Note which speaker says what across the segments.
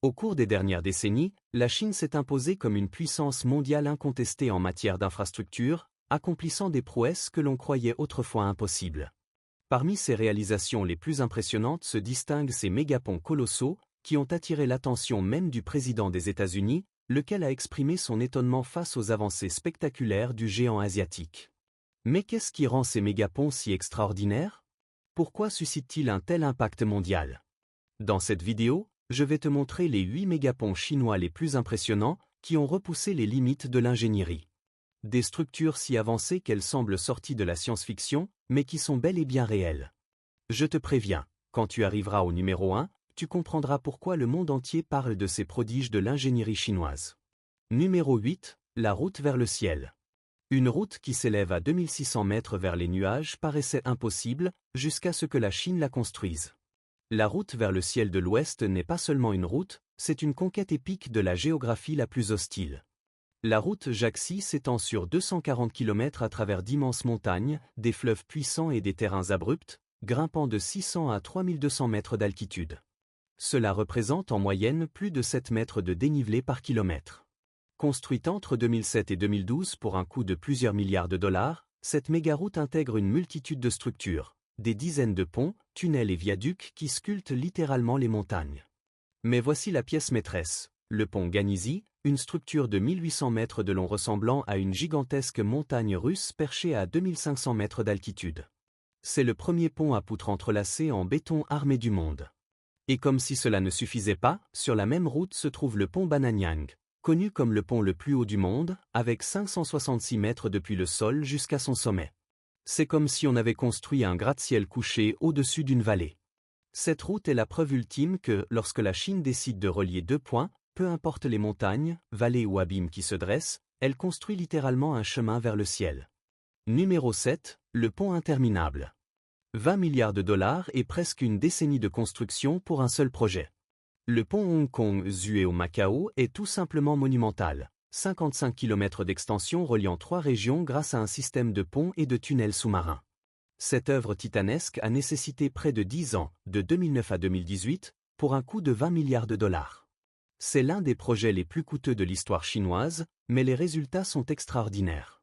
Speaker 1: Au cours des dernières décennies, la Chine s'est imposée comme une puissance mondiale incontestée en matière d'infrastructure, accomplissant des prouesses que l'on croyait autrefois impossibles. Parmi ses réalisations les plus impressionnantes se distinguent ces mégaponts colossaux, qui ont attiré l'attention même du président des États-Unis, lequel a exprimé son étonnement face aux avancées spectaculaires du géant asiatique. Mais qu'est-ce qui rend ces mégaponts si extraordinaires? Pourquoi suscitent-ils un tel impact mondial? Dans cette vidéo, je vais te montrer les 8 mégaponts chinois les plus impressionnants qui ont repoussé les limites de l'ingénierie. Des structures si avancées qu'elles semblent sorties de la science-fiction, mais qui sont bel et bien réelles. Je te préviens, quand tu arriveras au numéro 1, tu comprendras pourquoi le monde entier parle de ces prodiges de l'ingénierie chinoise. Numéro 8, la route vers le ciel. Une route qui s'élève à 2600 mètres vers les nuages paraissait impossible, jusqu'à ce que la Chine la construise. La route vers le ciel de l'Ouest n'est pas seulement une route, c'est une conquête épique de la géographie la plus hostile. La route Jiaxi s'étend sur 240 km à travers d'immenses montagnes, des fleuves puissants et des terrains abrupts, grimpant de 600 à 3200 mètres d'altitude. Cela représente en moyenne plus de 7 mètres de dénivelé par kilomètre. Construite entre 2007 et 2012 pour un coût de plusieurs milliards de dollars, cette mégaroute intègre une multitude de structures, des dizaines de ponts, tunnels et viaducs qui sculptent littéralement les montagnes. Mais voici la pièce maîtresse, le pont Ganizi, une structure de 1800 mètres de long ressemblant à une gigantesque montagne russe perchée à 2500 mètres d'altitude. C'est le premier pont à poutres entrelacées en béton armé du monde. Et comme si cela ne suffisait pas, sur la même route se trouve le pont Bananyang, connu comme le pont le plus haut du monde, avec 566 mètres depuis le sol jusqu'à son sommet. C'est comme si on avait construit un gratte-ciel couché au-dessus d'une vallée. Cette route est la preuve ultime que, lorsque la Chine décide de relier deux points, peu importe les montagnes, vallées ou abîmes qui se dressent, elle construit littéralement un chemin vers le ciel. Numéro 7, le pont interminable. 20 milliards de dollars et presque une décennie de construction pour un seul projet. Le pont Hong Kong-Zhuhai au Macao est tout simplement monumental. 55 km d'extension reliant 3 régions grâce à un système de ponts et de tunnels sous-marins. Cette œuvre titanesque a nécessité près de 10 ans, de 2009 à 2018, pour un coût de 20 milliards de dollars. C'est l'un des projets les plus coûteux de l'histoire chinoise, mais les résultats sont extraordinaires.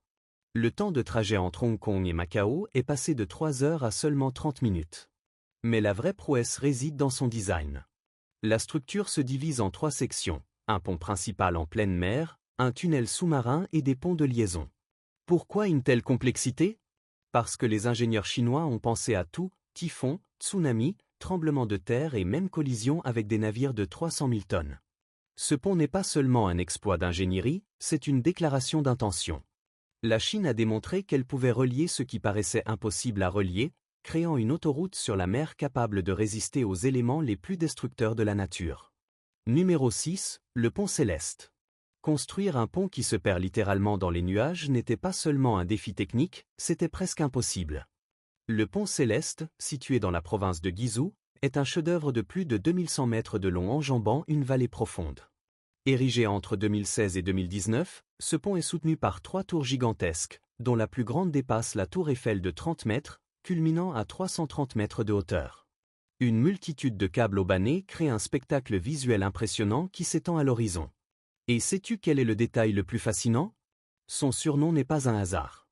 Speaker 1: Le temps de trajet entre Hong Kong et Macao est passé de 3 heures à seulement 30 minutes. Mais la vraie prouesse réside dans son design. La structure se divise en 3 sections, un pont principal en pleine mer, un tunnel sous-marin et des ponts de liaison. Pourquoi une telle complexité? Parce que les ingénieurs chinois ont pensé à tout, typhon, tsunami, tremblement de terre et même collision avec des navires de 300 000 tonnes. Ce pont n'est pas seulement un exploit d'ingénierie, c'est une déclaration d'intention. La Chine a démontré qu'elle pouvait relier ce qui paraissait impossible à relier, créant une autoroute sur la mer capable de résister aux éléments les plus destructeurs de la nature. Numéro 6, le pont Céleste. Construire un pont qui se perd littéralement dans les nuages n'était pas seulement un défi technique, c'était presque impossible. Le pont Céleste, situé dans la province de Guizhou, est un chef-d'œuvre de plus de 2100 mètres de long enjambant une vallée profonde. Érigé entre 2016 et 2019, ce pont est soutenu par 3 tours gigantesques, dont la plus grande dépasse la tour Eiffel de 30 mètres, culminant à 330 mètres de hauteur. Une multitude de câbles haubanés crée un spectacle visuel impressionnant qui s'étend à l'horizon. Et sais-tu quel est le détail le plus fascinant? Son surnom n'est pas un hasard.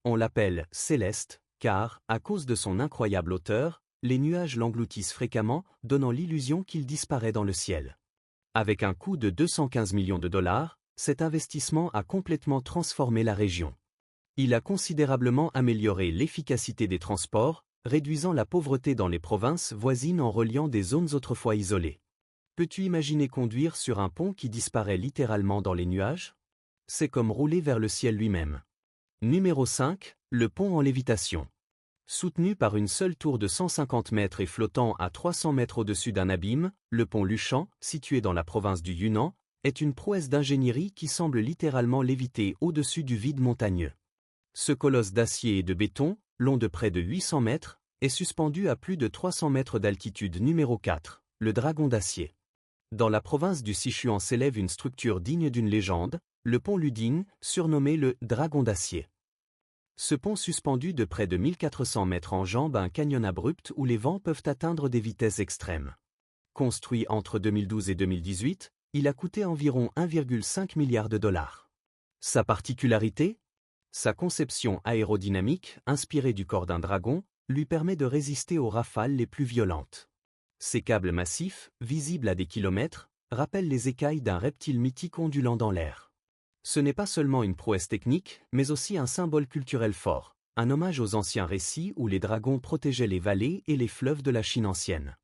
Speaker 1: On l'appelle « Céleste » car, à cause de son incroyable hauteur, les nuages l'engloutissent fréquemment, donnant l'illusion qu'il disparaît dans le ciel. Avec un coût de 215 millions de dollars, cet investissement a complètement transformé la région. Il a considérablement amélioré l'efficacité des transports, réduisant la pauvreté dans les provinces voisines en reliant des zones autrefois isolées. Peux-tu imaginer conduire sur un pont qui disparaît littéralement dans les nuages? C'est comme rouler vers le ciel lui-même. Numéro 5, le pont en lévitation. Soutenu par une seule tour de 150 mètres et flottant à 300 mètres au-dessus d'un abîme, le pont Lushan, situé dans la province du Yunnan, est une prouesse d'ingénierie qui semble littéralement léviter au-dessus du vide montagneux. Ce colosse d'acier et de béton, long de près de 800 mètres, est suspendu à plus de 300 mètres d'altitude. Numéro 4, le dragon d'acier. Dans la province du Sichuan s'élève une structure digne d'une légende, le pont Luding, surnommé le « dragon d'acier ». Ce pont suspendu de près de 1400 mètres enjambe un canyon abrupt où les vents peuvent atteindre des vitesses extrêmes. Construit entre 2012 et 2018, il a coûté environ 1,5 milliard de dollars. Sa particularité? Sa conception aérodynamique, inspirée du corps d'un dragon, lui permet de résister aux rafales les plus violentes. Ses câbles massifs, visibles à des kilomètres, rappellent les écailles d'un reptile mythique ondulant dans l'air. Ce n'est pas seulement une prouesse technique, mais aussi un symbole culturel fort, un hommage aux anciens récits où les dragons protégeaient les vallées et les fleuves de la Chine ancienne.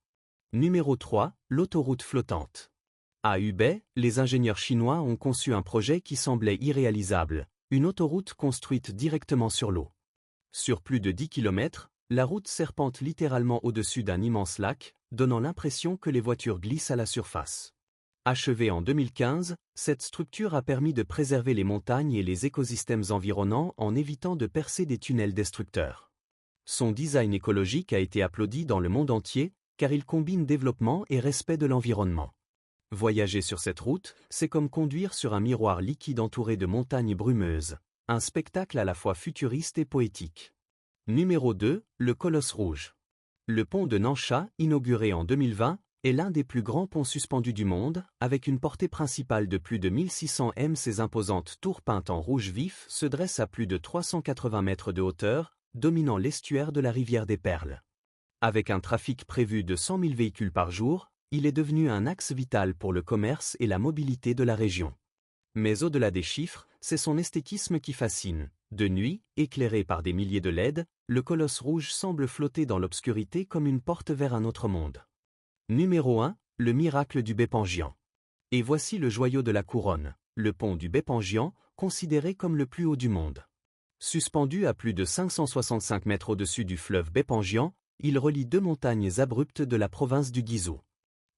Speaker 1: Numéro 3, l'autoroute flottante. À Hubei, les ingénieurs chinois ont conçu un projet qui semblait irréalisable, une autoroute construite directement sur l'eau. Sur plus de 10 km, la route serpente littéralement au-dessus d'un immense lac, donnant l'impression que les voitures glissent à la surface. Achevée en 2015, cette structure a permis de préserver les montagnes et les écosystèmes environnants en évitant de percer des tunnels destructeurs. Son design écologique a été applaudi dans le monde entier, car il combine développement et respect de l'environnement. Voyager sur cette route, c'est comme conduire sur un miroir liquide entouré de montagnes brumeuses, un spectacle à la fois futuriste et poétique. Numéro 2, le Colosse Rouge. Le pont de Nansha, inauguré en 2020, est l'un des plus grands ponts suspendus du monde, avec une portée principale de plus de 1600 m. Ses imposantes tours peintes en rouge vif se dressent à plus de 380 mètres de hauteur, dominant l'estuaire de la rivière des Perles. Avec un trafic prévu de 100 000 véhicules par jour, il est devenu un axe vital pour le commerce et la mobilité de la région. Mais au-delà des chiffres, c'est son esthétisme qui fascine. De nuit, éclairé par des milliers de LED, le Colosse Rouge semble flotter dans l'obscurité comme une porte vers un autre monde. Numéro 1, le miracle du Bepanjian. Et voici le joyau de la couronne, le pont du Bepanjian, considéré comme le plus haut du monde. Suspendu à plus de 565 mètres au-dessus du fleuve Bepanjian, il relie deux montagnes abruptes de la province du Guizhou.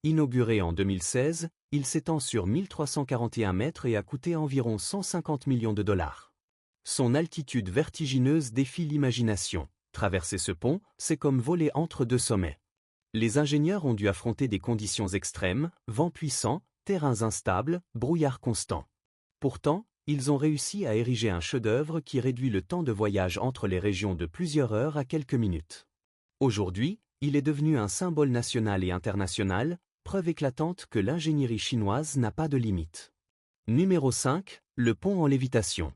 Speaker 1: Inauguré en 2016, il s'étend sur 1341 mètres et a coûté environ 150 millions de dollars. Son altitude vertigineuse défie l'imagination. Traverser ce pont, c'est comme voler entre deux sommets. Les ingénieurs ont dû affronter des conditions extrêmes, vents puissants, terrains instables, brouillard constant. Pourtant, ils ont réussi à ériger un chef-d'œuvre qui réduit le temps de voyage entre les régions de plusieurs heures à quelques minutes. Aujourd'hui, il est devenu un symbole national et international, preuve éclatante que l'ingénierie chinoise n'a pas de limite. Numéro 5, le pont en lévitation.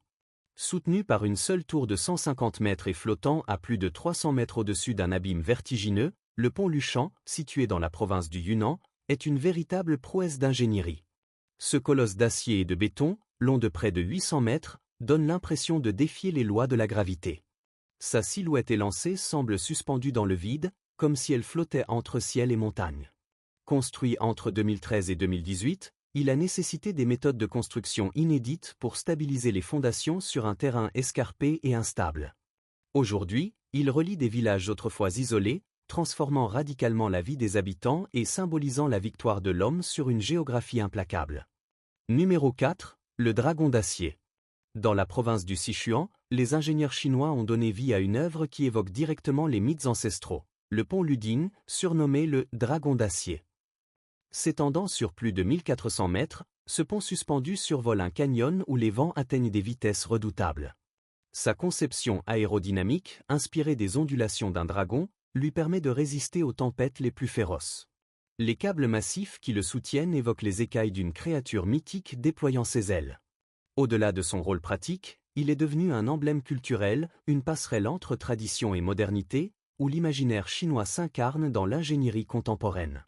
Speaker 1: Soutenu par une seule tour de 150 mètres et flottant à plus de 300 mètres au-dessus d'un abîme vertigineux, le pont Lushan, situé dans la province du Yunnan, est une véritable prouesse d'ingénierie. Ce colosse d'acier et de béton, long de près de 800 mètres, donne l'impression de défier les lois de la gravité. Sa silhouette élancée semble suspendue dans le vide, comme si elle flottait entre ciel et montagne. Construit entre 2013 et 2018, il a nécessité des méthodes de construction inédites pour stabiliser les fondations sur un terrain escarpé et instable. Aujourd'hui, il relie des villages autrefois isolés, transformant radicalement la vie des habitants et symbolisant la victoire de l'homme sur une géographie implacable. Numéro 4, le dragon d'acier. Dans la province du Sichuan, les ingénieurs chinois ont donné vie à une œuvre qui évoque directement les mythes ancestraux, le pont Luding, surnommé le dragon d'acier. S'étendant sur plus de 1400 mètres, ce pont suspendu survole un canyon où les vents atteignent des vitesses redoutables. Sa conception aérodynamique, inspirée des ondulations d'un dragon, lui permet de résister aux tempêtes les plus féroces. Les câbles massifs qui le soutiennent évoquent les écailles d'une créature mythique déployant ses ailes. Au-delà de son rôle pratique, il est devenu un emblème culturel, une passerelle entre tradition et modernité, où l'imaginaire chinois s'incarne dans l'ingénierie contemporaine.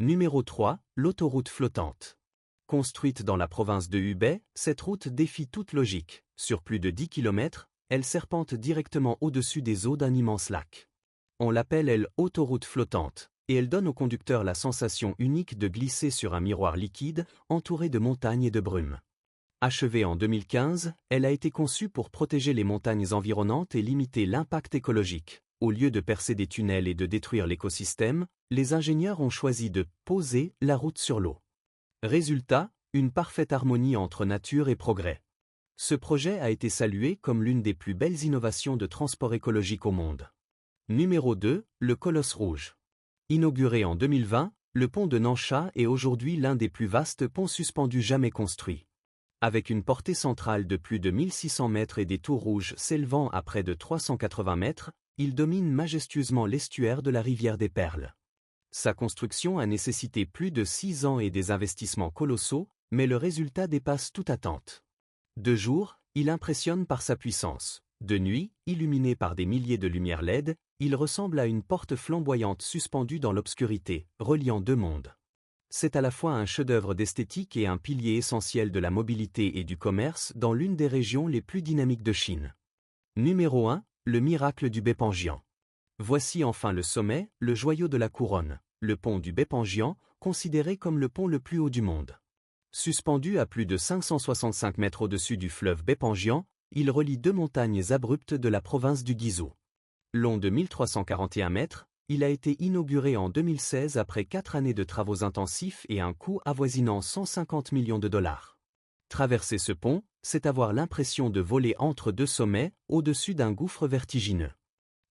Speaker 1: Numéro 3, l'autoroute flottante. Construite dans la province de Hubei, cette route défie toute logique. Sur plus de 10 km, elle serpente directement au-dessus des eaux d'un immense lac. On l'appelle l'autoroute flottante, et elle donne au conducteur la sensation unique de glisser sur un miroir liquide, entouré de montagnes et de brumes. Achevée en 2015, elle a été conçue pour protéger les montagnes environnantes et limiter l'impact écologique. Au lieu de percer des tunnels et de détruire l'écosystème, les ingénieurs ont choisi de poser la route sur l'eau. Résultat, une parfaite harmonie entre nature et progrès. Ce projet a été salué comme l'une des plus belles innovations de transport écologique au monde. Numéro 2, le Colosse Rouge. Inauguré en 2020, le pont de Nansha est aujourd'hui l'un des plus vastes ponts suspendus jamais construits. Avec une portée centrale de plus de 1600 mètres et des tours rouges s'élevant à près de 380 mètres, il domine majestueusement l'estuaire de la rivière des Perles. Sa construction a nécessité plus de 6 ans et des investissements colossaux, mais le résultat dépasse toute attente. De jour, il impressionne par sa puissance. De nuit, illuminé par des milliers de lumières LED, il ressemble à une porte flamboyante suspendue dans l'obscurité, reliant deux mondes. C'est à la fois un chef-d'œuvre d'esthétique et un pilier essentiel de la mobilité et du commerce dans l'une des régions les plus dynamiques de Chine. Numéro 1, le miracle du Beipanjiang. Voici enfin le sommet, le joyau de la couronne, le pont du Beipanjiang, considéré comme le pont le plus haut du monde. Suspendu à plus de 565 mètres au-dessus du fleuve Beipanjiang, il relie deux montagnes abruptes de la province du Guizhou. Long de 1341 mètres, il a été inauguré en 2016 après 4 années de travaux intensifs et un coût avoisinant 150 millions de dollars. Traverser ce pont, c'est avoir l'impression de voler entre deux sommets, au-dessus d'un gouffre vertigineux.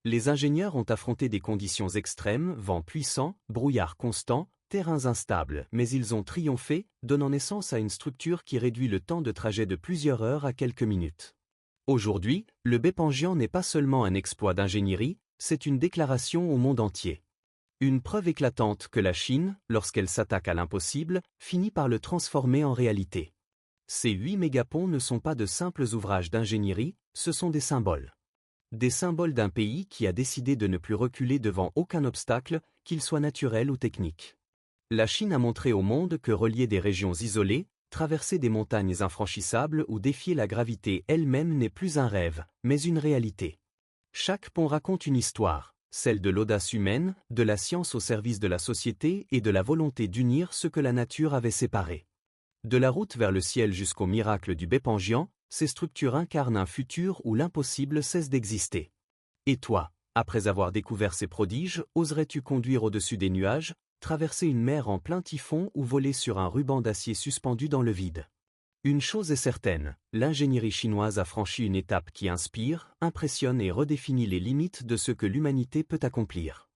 Speaker 1: Les ingénieurs ont affronté des conditions extrêmes, vent puissant, brouillard constant, terrains instables, mais ils ont triomphé, donnant naissance à une structure qui réduit le temps de trajet de plusieurs heures à quelques minutes. Aujourd'hui, le Beipanjiang n'est pas seulement un exploit d'ingénierie, c'est une déclaration au monde entier. Une preuve éclatante que la Chine, lorsqu'elle s'attaque à l'impossible, finit par le transformer en réalité. Ces 8 mégaponts ne sont pas de simples ouvrages d'ingénierie, ce sont des symboles. Des symboles d'un pays qui a décidé de ne plus reculer devant aucun obstacle, qu'il soit naturel ou technique. La Chine a montré au monde que relier des régions isolées, traverser des montagnes infranchissables ou défier la gravité elle-même n'est plus un rêve, mais une réalité. Chaque pont raconte une histoire, celle de l'audace humaine, de la science au service de la société et de la volonté d'unir ce que la nature avait séparé. De la route vers le ciel jusqu'au miracle du Beipanjiang, ces structures incarnent un futur où l'impossible cesse d'exister. Et toi, après avoir découvert ces prodiges, oserais-tu conduire au-dessus des nuages, traverser une mer en plein typhon ou voler sur un ruban d'acier suspendu dans le vide? Une chose est certaine, l'ingénierie chinoise a franchi une étape qui inspire, impressionne et redéfinit les limites de ce que l'humanité peut accomplir.